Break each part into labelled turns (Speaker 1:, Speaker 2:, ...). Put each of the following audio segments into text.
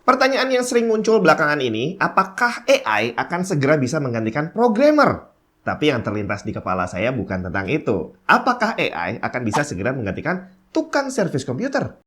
Speaker 1: Pertanyaan yang sering muncul belakangan ini, apakah AI akan segera bisa menggantikan programmer? Tapi yang terlintas di kepala saya bukan tentang itu. Apakah AI akan bisa segera menggantikan tukang servis komputer?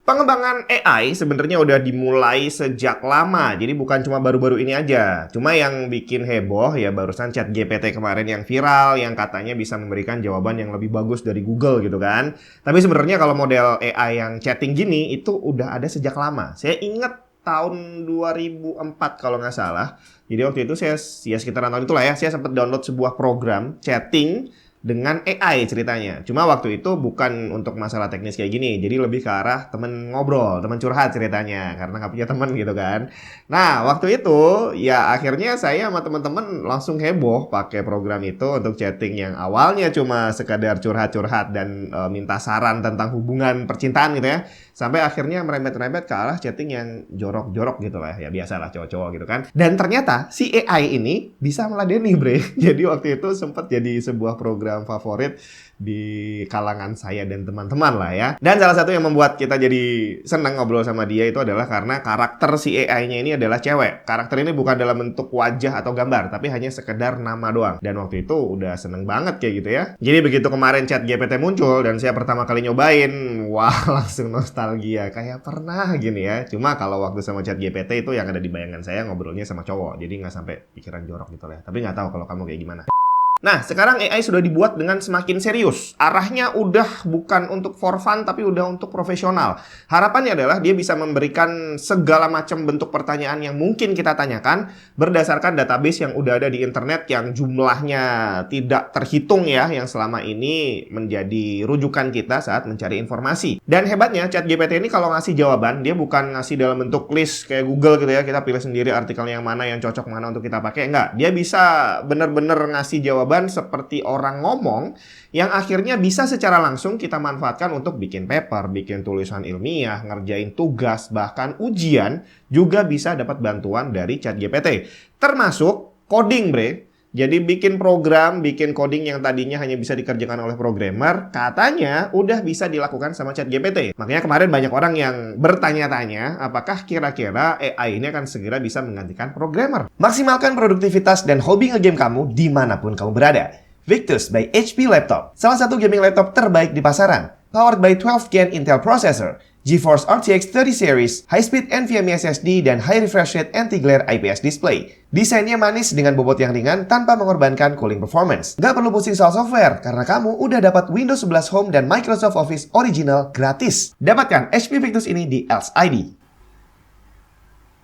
Speaker 1: Pengembangan AI sebenarnya udah dimulai sejak lama, jadi bukan cuma baru-baru ini aja. Cuma yang bikin heboh ya barusan ChatGPT kemarin yang viral, yang katanya bisa memberikan jawaban yang lebih bagus dari Google gitu kan. Tapi sebenarnya kalau model AI yang chatting gini itu udah ada sejak lama. Saya ingat tahun 2004 kalau nggak salah. Jadi waktu itu saya ya sekitaran tahun itulah ya, saya sempat download sebuah program chatting dengan AI ceritanya. Cuma waktu itu bukan untuk masalah teknis kayak gini. Jadi lebih ke arah temen ngobrol, temen curhat ceritanya. Karena nggak punya temen gitu kan. Nah, waktu itu ya akhirnya saya sama temen-temen langsung heboh pakai program itu untuk chatting yang awalnya cuma sekadar curhat-curhat dan minta saran tentang hubungan percintaan gitu ya. Sampai akhirnya merembet-rembet ke arah chatting yang jorok-jorok gitu lah. Ya biasalah cowok-cowok gitu kan. Dan ternyata si AI ini bisa meladeni bre. Jadi waktu itu sempat jadi sebuah program favorit di kalangan saya dan teman-teman lah ya. Dan salah satu yang membuat kita jadi senang ngobrol sama dia itu adalah karena karakter si AI-nya ini adalah cewek. Karakter ini bukan dalam bentuk wajah atau gambar, tapi hanya sekedar nama doang. Dan waktu itu udah seneng banget kayak gitu ya. Jadi begitu kemarin ChatGPT muncul dan saya pertama kali nyobain, wah langsung nostalgia. Kayak pernah gini ya. Cuma kalau waktu sama ChatGPT itu yang ada di bayangan saya ngobrolnya sama cowok. Jadi nggak sampai pikiran jorok gitu lah ya. Tapi nggak tahu kalau kamu kayak gimana. Nah, sekarang AI sudah dibuat dengan semakin serius. Arahnya udah bukan untuk for fun, tapi udah untuk profesional. Harapannya adalah dia bisa memberikan segala macam bentuk pertanyaan yang mungkin kita tanyakan berdasarkan database yang udah ada di internet yang jumlahnya tidak terhitung ya, yang selama ini menjadi rujukan kita saat mencari informasi. Dan hebatnya, ChatGPT ini kalau ngasih jawaban, dia bukan ngasih dalam bentuk list kayak Google gitu ya, kita pilih sendiri artikel yang mana yang cocok mana untuk kita pakai. Enggak, dia bisa bener-bener ngasih jawaban seperti orang ngomong yang akhirnya bisa secara langsung kita manfaatkan untuk bikin paper, bikin tulisan ilmiah, ngerjain tugas, bahkan ujian juga bisa dapat bantuan dari ChatGPT. Termasuk coding, bre. Jadi bikin program, bikin coding yang tadinya hanya bisa dikerjakan oleh programmer, katanya udah bisa dilakukan sama ChatGPT. Makanya kemarin banyak orang yang bertanya-tanya, apakah kira-kira AI ini akan segera bisa menggantikan programmer? Maksimalkan produktivitas dan hobi ngegame kamu dimanapun kamu berada. Victus by HP Laptop, salah satu gaming laptop terbaik di pasaran. Powered by 12 Gen Intel Processor, GeForce RTX 30 Series, high-speed NVMe SSD, dan high refresh rate anti-glare IPS display. Desainnya manis dengan bobot yang ringan tanpa mengorbankan cooling performance. Nggak perlu pusing soal software, karena kamu udah dapat Windows 11 Home dan Microsoft Office Original gratis. Dapatkan HP Victus ini di ELS ID.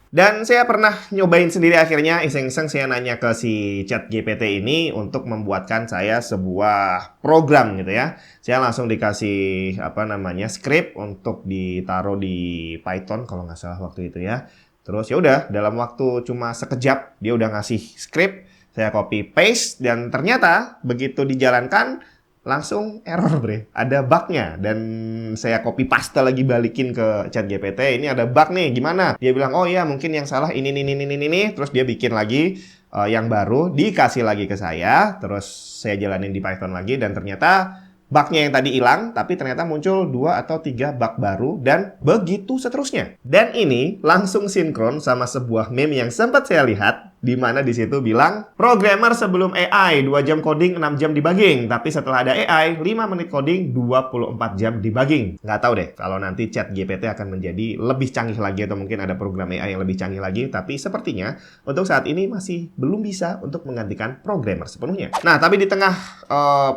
Speaker 1: Dan saya pernah nyobain sendiri akhirnya, iseng-iseng saya nanya ke si ChatGPT ini untuk membuatkan saya sebuah program gitu ya. Saya langsung dikasih script untuk ditaruh di Python kalau nggak salah waktu itu ya. Terus ya udah dalam waktu cuma sekejap dia udah ngasih script, saya copy paste dan ternyata begitu dijalankan langsung error bre, ada bugnya dan saya copy paste lagi balikin ke ChatGPT, ini ada bug nih gimana? Dia bilang oh iya mungkin yang salah ini, terus dia bikin lagi yang baru, dikasih lagi ke saya, terus saya jalanin di Python lagi dan ternyata bugnya yang tadi hilang, tapi ternyata muncul 2 atau 3 bug baru dan begitu seterusnya. Dan ini langsung sinkron sama sebuah meme yang sempat saya lihat di mana di situ bilang programmer sebelum AI 2 jam coding 6 jam debugging, tapi setelah ada AI 5 menit coding 24 jam debugging. Nggak tahu deh kalau nanti ChatGPT akan menjadi lebih canggih lagi atau mungkin ada program AI yang lebih canggih lagi, tapi sepertinya untuk saat ini masih belum bisa untuk menggantikan programmer sepenuhnya. Nah, tapi di tengah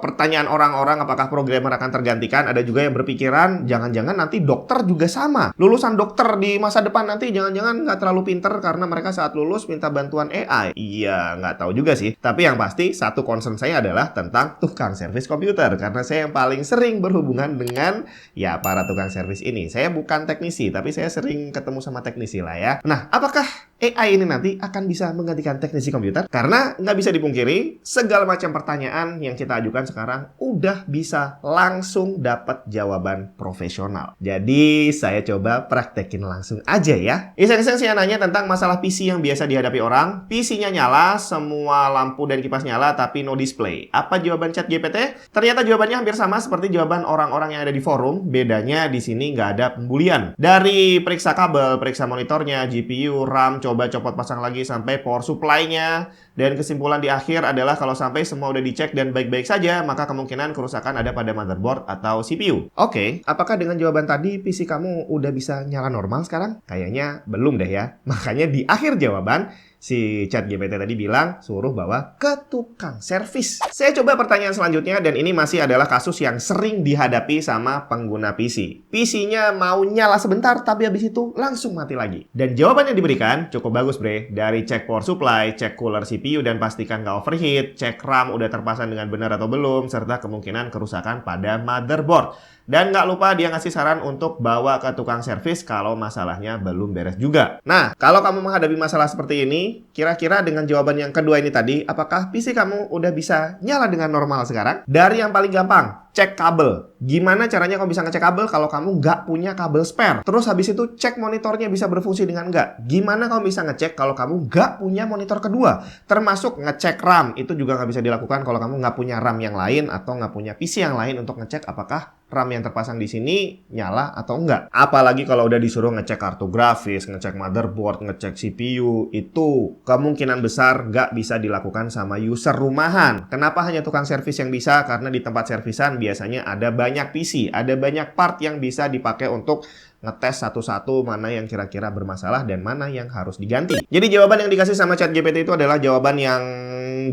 Speaker 1: pertanyaan orang-orang apakah programmer akan tergantikan, ada juga yang berpikiran jangan-jangan nanti dokter juga sama. Lulusan dokter di masa depan nanti jangan-jangan nggak terlalu pinter karena mereka saat lulus minta bantuan AI. Iya, nggak tahu juga sih. Tapi yang pasti, satu concern saya adalah tentang tukang servis komputer. Karena saya yang paling sering berhubungan dengan ya para tukang servis ini. Saya bukan teknisi, tapi saya sering ketemu sama teknisi lah ya. Nah, apakah AI ini nanti akan bisa menggantikan teknisi komputer? Karena nggak bisa dipungkiri, segala macam pertanyaan yang kita ajukan sekarang udah bisa langsung dapat jawaban profesional. Jadi, saya coba praktekin langsung aja ya. Iseng-iseng saya nanya tentang masalah PC yang biasa dihadapi orang. PC-nya nyala, semua lampu dan kipas nyala, tapi no display. Apa jawaban ChatGPT? Ternyata jawabannya hampir sama seperti jawaban orang-orang yang ada di forum. Bedanya di sini nggak ada pembulian. Dari periksa kabel, periksa monitornya, GPU, RAM, coba copot pasang lagi sampai power supply-nya. Dan kesimpulan di akhir adalah kalau sampai semua udah dicek dan baik-baik saja, maka kemungkinan kerusakan ada pada motherboard atau CPU. Oke, apakah dengan jawaban tadi PC kamu udah bisa nyala normal sekarang? Kayaknya belum deh ya. Makanya di akhir jawaban, si ChatGPT tadi bilang suruh bawa ke tukang servis. Saya coba pertanyaan selanjutnya dan ini masih adalah kasus yang sering dihadapi sama pengguna PC. PC-nya mau nyala sebentar tapi habis itu langsung mati lagi. Dan jawaban yang diberikan cukup bagus bre. Dari cek power supply, cek cooler CPU dan pastikan nggak overheat, cek RAM udah terpasang dengan benar atau belum, serta kemungkinan kerusakan pada motherboard. Dan nggak lupa dia ngasih saran untuk bawa ke tukang servis kalau masalahnya belum beres juga. Nah, kalau kamu menghadapi masalah seperti ini, kira-kira dengan jawaban yang kedua ini tadi, apakah PC kamu udah bisa nyala dengan normal sekarang? Dari yang paling gampang, cek kabel. Gimana caranya kamu bisa ngecek kabel kalau kamu nggak punya kabel spare? Terus habis itu cek monitornya bisa berfungsi dengan nggak? Gimana kamu bisa ngecek kalau kamu nggak punya monitor kedua? Termasuk ngecek RAM, itu juga nggak bisa dilakukan kalau kamu nggak punya RAM yang lain atau nggak punya PC yang lain untuk ngecek apakah RAM yang terpasang di sini nyala atau enggak. Apalagi kalau udah disuruh ngecek kartu grafis, ngecek motherboard, ngecek CPU, itu kemungkinan besar nggak bisa dilakukan sama user rumahan. Kenapa hanya tukang servis yang bisa? Karena di tempat servisan biasanya ada banyak PC, ada banyak part yang bisa dipakai untuk ngetes satu-satu mana yang kira-kira bermasalah dan mana yang harus diganti. Jadi jawaban yang dikasih sama ChatGPT itu adalah jawaban yang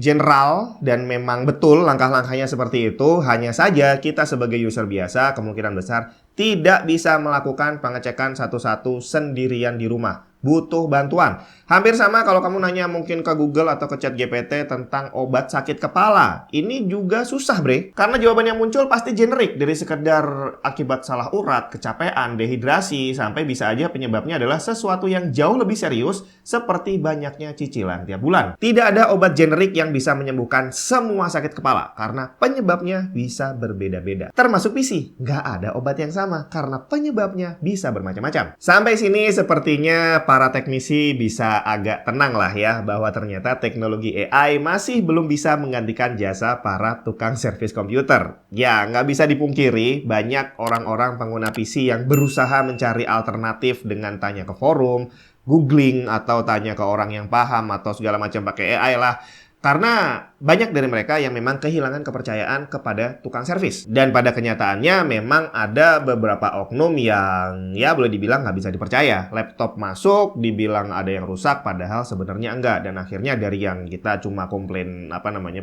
Speaker 1: general dan memang betul langkah-langkahnya seperti itu. Hanya saja kita sebagai user biasa kemungkinan besar tidak bisa melakukan pengecekan satu-satu sendirian di rumah. Butuh bantuan. Hampir sama kalau kamu nanya mungkin ke Google atau ke ChatGPT tentang obat sakit kepala. Ini juga susah bre. Karena jawaban yang muncul pasti generik. Dari sekedar akibat salah urat, kecapean, dehidrasi, sampai bisa aja penyebabnya adalah sesuatu yang jauh lebih serius seperti banyaknya cicilan tiap bulan. Tidak ada obat generik yang bisa menyembuhkan semua sakit kepala. Karena penyebabnya bisa berbeda-beda. Termasuk PC. Nggak ada obat yang sama karena penyebabnya bisa bermacam-macam. Sampai sini sepertinya para teknisi bisa agak tenang lah ya bahwa ternyata teknologi AI masih belum bisa menggantikan jasa para tukang servis komputer. Ya, nggak bisa dipungkiri banyak orang-orang pengguna PC yang berusaha mencari alternatif dengan tanya ke forum, googling, atau tanya ke orang yang paham atau segala macam pakai AI lah. Karena banyak dari mereka yang memang kehilangan kepercayaan kepada tukang servis. Dan pada kenyataannya memang ada beberapa oknum yang ya boleh dibilang nggak bisa dipercaya. Laptop masuk, dibilang ada yang rusak, padahal sebenarnya enggak. Dan akhirnya dari yang kita cuma komplain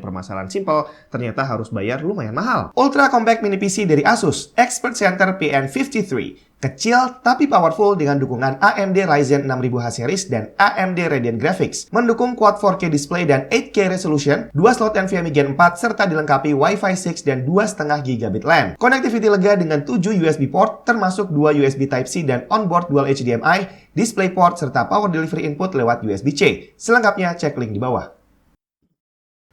Speaker 1: permasalahan simple, ternyata harus bayar lumayan mahal. Ultra Compact Mini PC dari Asus, Expert Center PN53. Kecil tapi powerful dengan dukungan AMD Ryzen 6000H series dan AMD Radeon Graphics. Mendukung Quad 4K display dan 8K resolution, 2 slot NVMe Gen 4 serta dilengkapi Wi-Fi 6 dan 2,5 GB LAN. Connectivity lega dengan 7 USB port termasuk 2 USB Type-C dan onboard dual HDMI, DisplayPort serta power delivery input lewat USB-C. Selengkapnya cek link di bawah.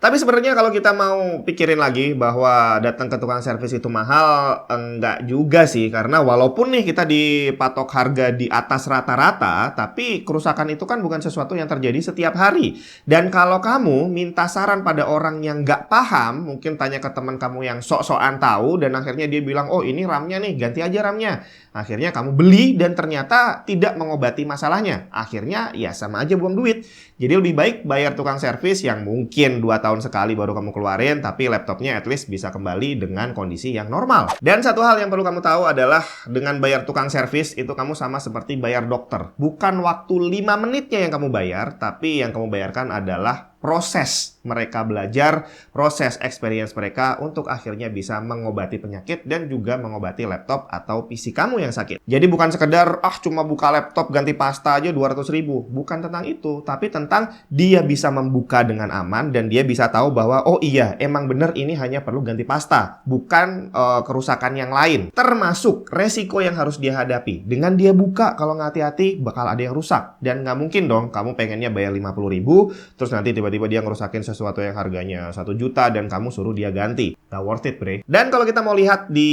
Speaker 1: Tapi sebenarnya kalau kita mau pikirin lagi bahwa datang ke tukang servis itu mahal, enggak juga sih. Karena walaupun nih kita dipatok harga di atas rata-rata, tapi kerusakan itu kan bukan sesuatu yang terjadi setiap hari. Dan kalau kamu minta saran pada orang yang nggak paham, mungkin tanya ke teman kamu yang sok-sokan tahu, dan akhirnya dia bilang, oh ini RAM-nya nih, ganti aja RAM-nya. Akhirnya kamu beli dan ternyata tidak mengobati masalahnya. Akhirnya ya sama aja buang duit. Jadi lebih baik bayar tukang servis yang mungkin 2 tahun sekali baru kamu keluarin, tapi laptopnya at least bisa kembali dengan kondisi yang normal. Dan satu hal yang perlu kamu tahu adalah dengan bayar tukang servis itu kamu sama seperti bayar dokter. Bukan waktu 5 menitnya yang kamu bayar, tapi yang kamu bayarkan adalah proses mereka belajar, proses experience mereka untuk akhirnya bisa mengobati penyakit dan juga mengobati laptop atau PC kamu yang sakit. Jadi bukan sekedar, cuma buka laptop ganti pasta aja 200.000. Bukan tentang itu, tapi tentang dia bisa membuka dengan aman dan dia bisa tahu bahwa, oh iya, emang bener ini hanya perlu ganti pasta, bukan kerusakan yang lain. Termasuk resiko yang harus dia hadapi. Dengan dia buka, kalau nggak hati-hati, bakal ada yang rusak. Dan nggak mungkin dong, kamu pengennya bayar 50.000, terus nanti tiba-tiba dia ngerusakin sesuatu yang harganya 1 juta dan kamu suruh dia ganti. Nggak worth it, bre. Dan kalau kita mau lihat di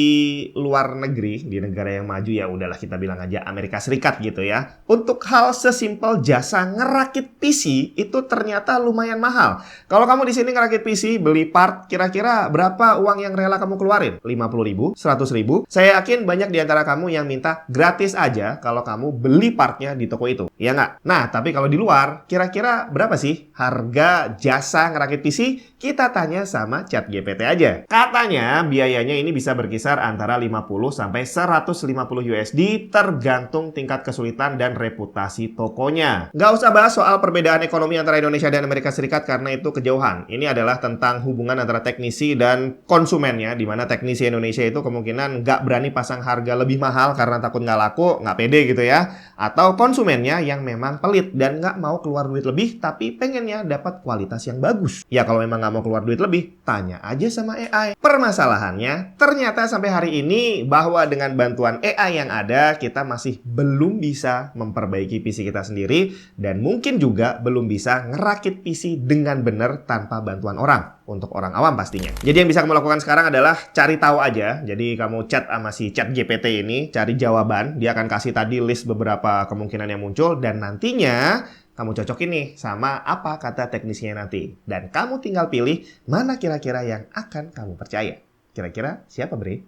Speaker 1: luar negeri, di negara yang maju, ya udahlah kita bilang aja Amerika Serikat gitu ya. Untuk hal sesimpel jasa ngerakit PC, itu ternyata lumayan mahal. Kalau kamu di sini ngerakit PC, beli part, kira-kira berapa uang yang rela kamu keluarin? 50.000, 100.000? Saya yakin banyak di antara kamu yang minta gratis aja kalau kamu beli partnya di toko itu. Ya nggak? Nah, tapi kalau di luar, kira-kira berapa sih harga jasa ngerakit PC? Kita tanya sama ChatGPT aja. Katanya biayanya ini bisa berkisar antara 50 sampai 150 USD tergantung tingkat kesulitan dan reputasi tokonya. Nggak usah bahas soal perbedaan ekonomi antara Indonesia dan Amerika Serikat karena itu kejauhan. Ini adalah tentang hubungan antara teknisi dan konsumennya, di mana teknisi Indonesia itu kemungkinan nggak berani pasang harga lebih mahal karena takut nggak laku, nggak pede gitu ya. Atau konsumennya yang memang pelit dan nggak mau keluar duit lebih tapi pengennya dapat kualitas yang bagus. Ya kalau memang nggak mau keluar duit lebih, tanya aja sama AI. Permasalahannya, ternyata sampai hari ini bahwa dengan bantuan AI yang ada, kita masih belum bisa memperbaiki PC kita sendiri dan mungkin juga belum bisa ngerakit PC dengan benar tanpa bantuan orang. Untuk orang awam pastinya. Jadi yang bisa kamu lakukan sekarang adalah cari tahu aja. Jadi kamu chat sama si ChatGPT ini, cari jawaban. Dia akan kasih tadi list beberapa kemungkinan yang muncul dan nantinya kamu cocokin nih sama apa kata teknisnya nanti. Dan kamu tinggal pilih mana kira-kira yang akan kamu percaya. Kira-kira siapa, Bre?